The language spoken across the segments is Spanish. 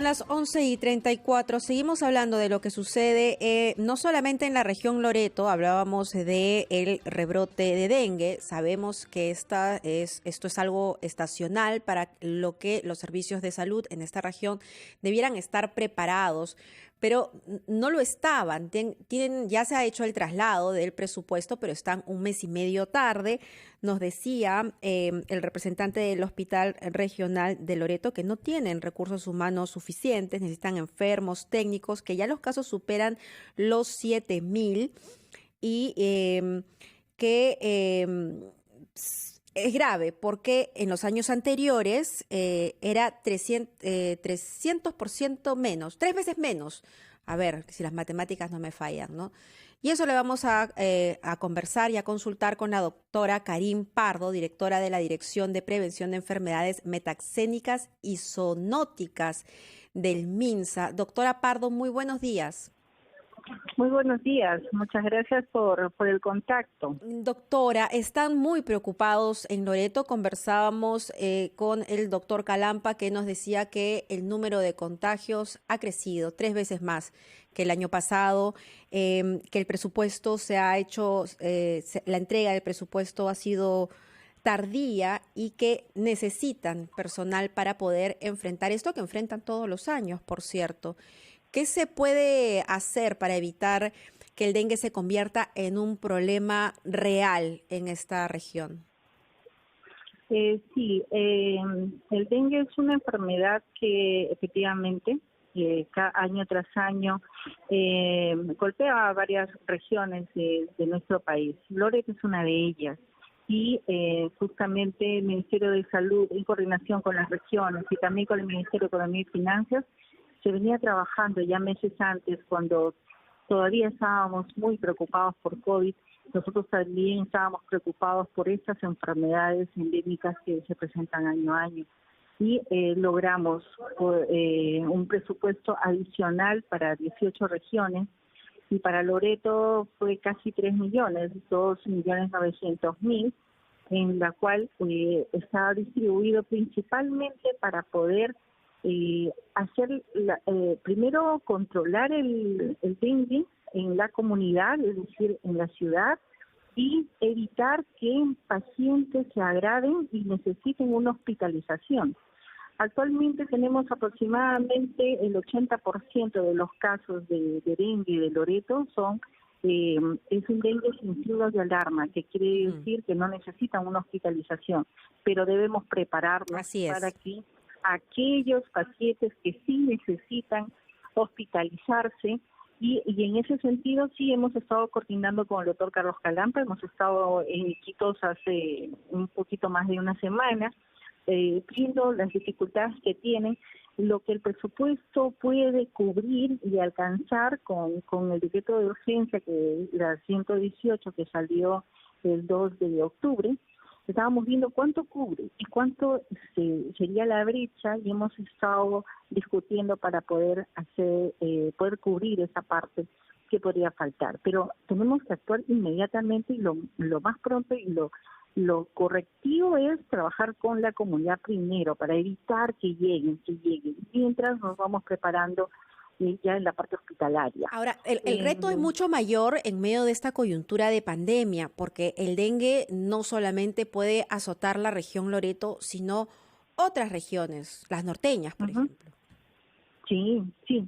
Las 11:34, seguimos hablando de lo que sucede no solamente en la región Loreto, hablábamos de el rebrote de dengue, sabemos que esto es algo estacional para lo que los servicios de salud en esta región debieran estar preparados, pero no lo estaban. Ya se ha hecho el traslado del presupuesto, pero están un mes y medio tarde. Nos decía el representante del Hospital Regional de Loreto que no tienen recursos humanos suficientes, necesitan enfermos, técnicos, que ya los casos superan los 7.000 y que es grave porque en los años anteriores era 300% menos, 3 veces menos. A ver, si las matemáticas no me fallan, ¿no? Y eso le vamos a conversar y a consultar con la doctora Karin Pardo, directora de la Dirección de Prevención de Enfermedades Metaxénicas y Zoonóticas del MINSA. Doctora Pardo, muy buenos días. Muy buenos días, muchas gracias por el contacto. Doctora, están muy preocupados en Loreto. Conversábamos con el doctor Calampa, que nos decía que el número de contagios ha crecido 3 veces más que el año pasado, que el presupuesto se ha hecho, la entrega del presupuesto ha sido tardía y que necesitan personal para poder enfrentar esto que enfrentan todos los años, por cierto. ¿Qué se puede hacer para evitar que el dengue se convierta en un problema real en esta región? Sí, el dengue es una enfermedad que efectivamente año tras año golpea a varias regiones de nuestro país. Loreto es una de ellas. Y justamente el Ministerio de Salud, en coordinación con las regiones y también con el Ministerio de Economía y Finanzas, se venía trabajando ya meses antes, cuando todavía estábamos muy preocupados por COVID. Nosotros también estábamos preocupados por estas enfermedades endémicas que se presentan año a año. Y logramos un presupuesto adicional para 18 regiones, y para Loreto fue casi 3 millones, 2.900.000, en la cual está distribuido principalmente para poder primero controlar el dengue en la comunidad, es decir, en la ciudad, y evitar que pacientes se agraven y necesiten una hospitalización. Actualmente tenemos aproximadamente el 80% de los casos de dengue de Loreto es un dengue sin signos de alarma, que quiere decir que no necesitan una hospitalización, pero debemos prepararnos para que aquellos pacientes que sí necesitan hospitalizarse, y en ese sentido sí hemos estado coordinando con el doctor Carlos Calampa, hemos estado en Iquitos hace un poquito más de una semana, viendo las dificultades que tienen, lo que el presupuesto puede cubrir y alcanzar con el decreto de urgencia, que la 118 que salió el 2 de octubre, estábamos viendo cuánto cubre y cuánto sería la brecha, y hemos estado discutiendo para poder poder cubrir esa parte que podría faltar. Pero tenemos que actuar inmediatamente, y lo más pronto, y lo correctivo es trabajar con la comunidad primero para evitar que lleguen, mientras nos vamos preparando ya en la parte hospitalaria. Ahora, el reto es mucho mayor en medio de esta coyuntura de pandemia, porque el dengue no solamente puede azotar la región Loreto, sino otras regiones, las norteñas, por ejemplo. Sí,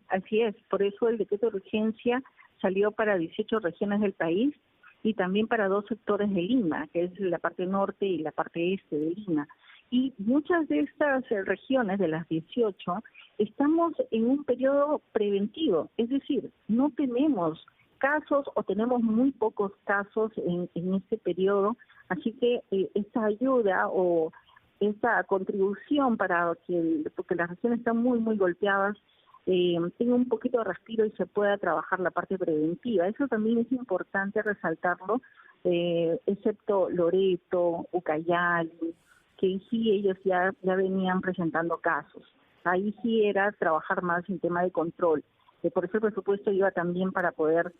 así es. Por eso el decreto de urgencia salió para 18 regiones del país y también para 2 sectores de Lima, que es la parte norte y la parte este de Lima. Y muchas de estas regiones, de las 18, estamos en un periodo preventivo, es decir, no tenemos casos o tenemos muy pocos casos en este periodo, así que esta ayuda o esta contribución porque las regiones están muy, muy golpeadas, tenga un poquito de respiro y se pueda trabajar la parte preventiva. Eso también es importante resaltarlo, excepto Loreto, Ucayali, que sí ellos ya venían presentando casos. Ahí sí era trabajar más en tema de control. Por eso el presupuesto iba también para poder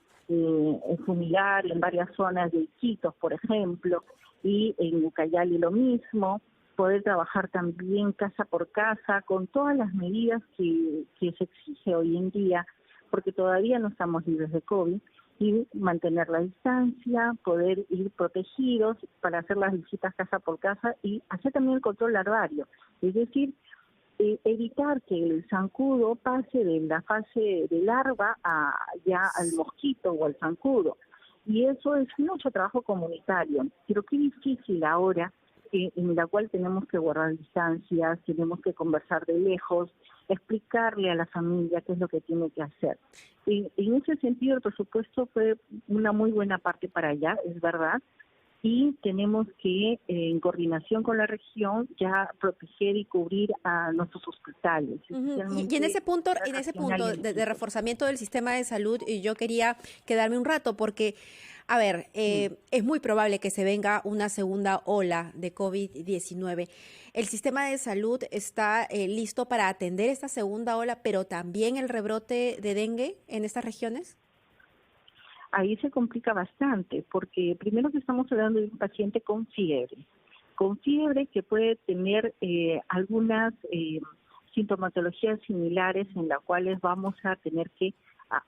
fumigar en varias zonas de Iquitos, por ejemplo, y en Ucayali lo mismo, poder trabajar también casa por casa con todas las medidas que se exige hoy en día, porque todavía no estamos libres de COVID, y mantener la distancia, poder ir protegidos para hacer las visitas casa por casa y hacer también el control larvario, es decir, evitar que el zancudo pase de la fase de larva ya al mosquito o al zancudo. Y eso es mucho trabajo comunitario, pero qué difícil ahora, en la cual tenemos que guardar distancias, tenemos que conversar de lejos, explicarle a la familia qué es lo que tiene que hacer. En ese sentido, el presupuesto fue una muy buena parte para allá, es verdad, y tenemos que, en coordinación con la región, ya proteger y cubrir a nuestros hospitales. Y en ese punto, de reforzamiento del sistema de salud, yo quería quedarme un rato porque, a ver, es muy probable que se venga una segunda ola de COVID-19. ¿El sistema de salud está listo para atender esta segunda ola, pero también el rebrote de dengue en estas regiones? Ahí se complica bastante, porque primero que estamos hablando de un paciente con fiebre que puede tener algunas sintomatologías similares en las cuales vamos a tener que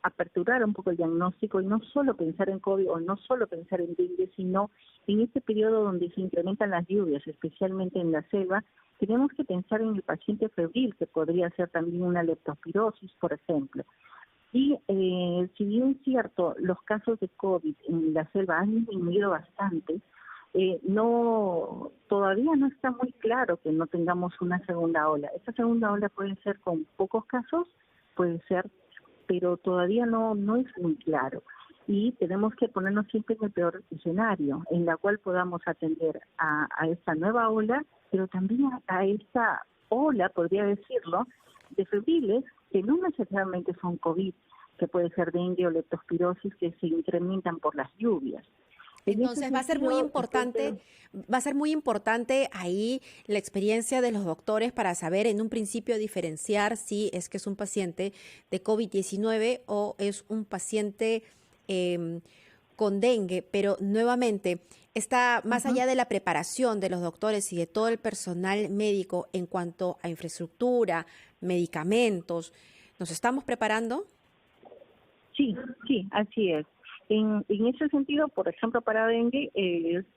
aperturar un poco el diagnóstico y no solo pensar en COVID o no solo pensar en dengue, sino en este periodo donde se incrementan las lluvias, especialmente en la selva, tenemos que pensar en el paciente febril, que podría ser también una leptospirosis, por ejemplo. Y si bien es cierto, los casos de COVID en la selva han disminuido bastante, todavía no está muy claro que no tengamos una segunda ola. Esta segunda ola puede ser con pocos casos, puede ser, pero todavía no es muy claro. Y tenemos que ponernos siempre en el peor escenario, en la cual podamos atender a esta nueva ola, pero también a esta ola, podría decirlo, de febriles que no necesariamente son COVID, que puede ser dengue o leptospirosis, que se incrementan por las lluvias. Entonces va a ser muy importante ahí la experiencia de los doctores para saber en un principio diferenciar si es que es un paciente de COVID-19 o es un paciente con dengue, pero nuevamente está más allá de la preparación de los doctores y de todo el personal médico en cuanto a infraestructura, medicamentos. ¿Nos estamos preparando? Sí, así es. En ese sentido, por ejemplo, para dengue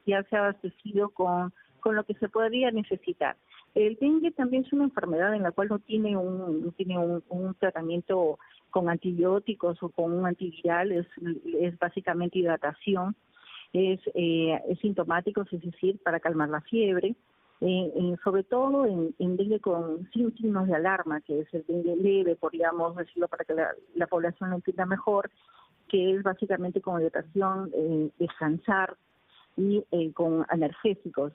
ya se ha abastecido con lo que se podría necesitar. El dengue también es una enfermedad en la cual no tiene un tratamiento con antibióticos o con un antiviral, es básicamente hidratación, es sintomático, es decir, para calmar la fiebre, sobre todo en dengue con signos de alarma, que es el dengue leve, podríamos decirlo para que la población lo entienda mejor, que es básicamente con hidratación, descansar y con analgésicos.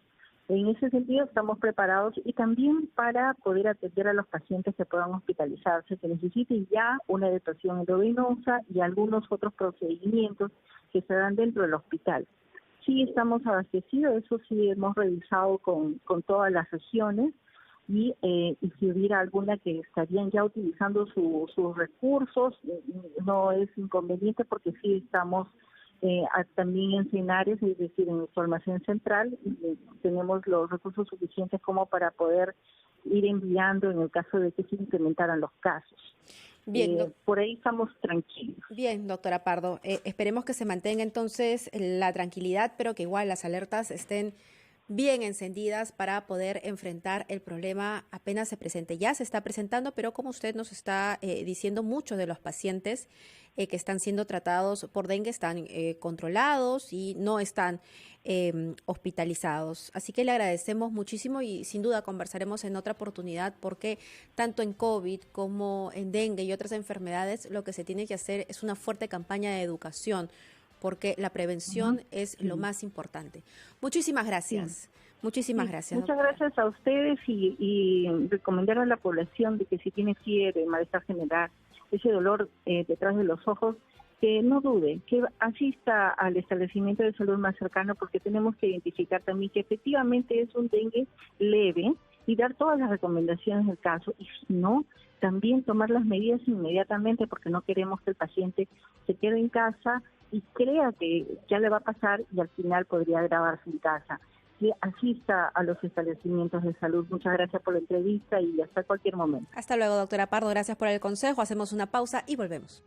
En ese sentido estamos preparados y también para poder atender a los pacientes que puedan hospitalizarse, que necesiten ya una hidratación endovenosa y algunos otros procedimientos que se dan dentro del hospital. Sí estamos abastecidos, eso sí hemos revisado con todas las regiones y si hubiera alguna que estarían ya utilizando sus recursos, no es inconveniente porque sí estamos también en Cenares, es decir, en nuestro almacén central, tenemos los recursos suficientes como para poder ir enviando en el caso de que se incrementaran los casos. Bien, por ahí estamos tranquilos. Bien, doctora Pardo, esperemos que se mantenga entonces la tranquilidad, pero que igual las alertas estén bien encendidas para poder enfrentar el problema apenas se presente. Ya se está presentando, pero como usted nos está diciendo, muchos de los pacientes que están siendo tratados por dengue están controlados y no están hospitalizados. Así que le agradecemos muchísimo y sin duda conversaremos en otra oportunidad porque tanto en COVID como en dengue y otras enfermedades lo que se tiene que hacer es una fuerte campaña de educación porque la prevención es lo más importante. Muchísimas gracias. Muchísimas gracias. Muchas gracias a ustedes y recomendar a la población de que si tiene fiebre, malestar general, ese dolor detrás de los ojos, que no dude, que asista al establecimiento de salud más cercano porque tenemos que identificar también que efectivamente es un dengue leve y dar todas las recomendaciones del caso y si no, también tomar las medidas inmediatamente porque no queremos que el paciente se quede en casa y crea que ya le va a pasar y al final podría agravarse en casa. que asista a los establecimientos de salud. Muchas gracias por la entrevista y hasta cualquier momento. Hasta luego, doctora Pardo. Gracias por el consejo. Hacemos una pausa y volvemos.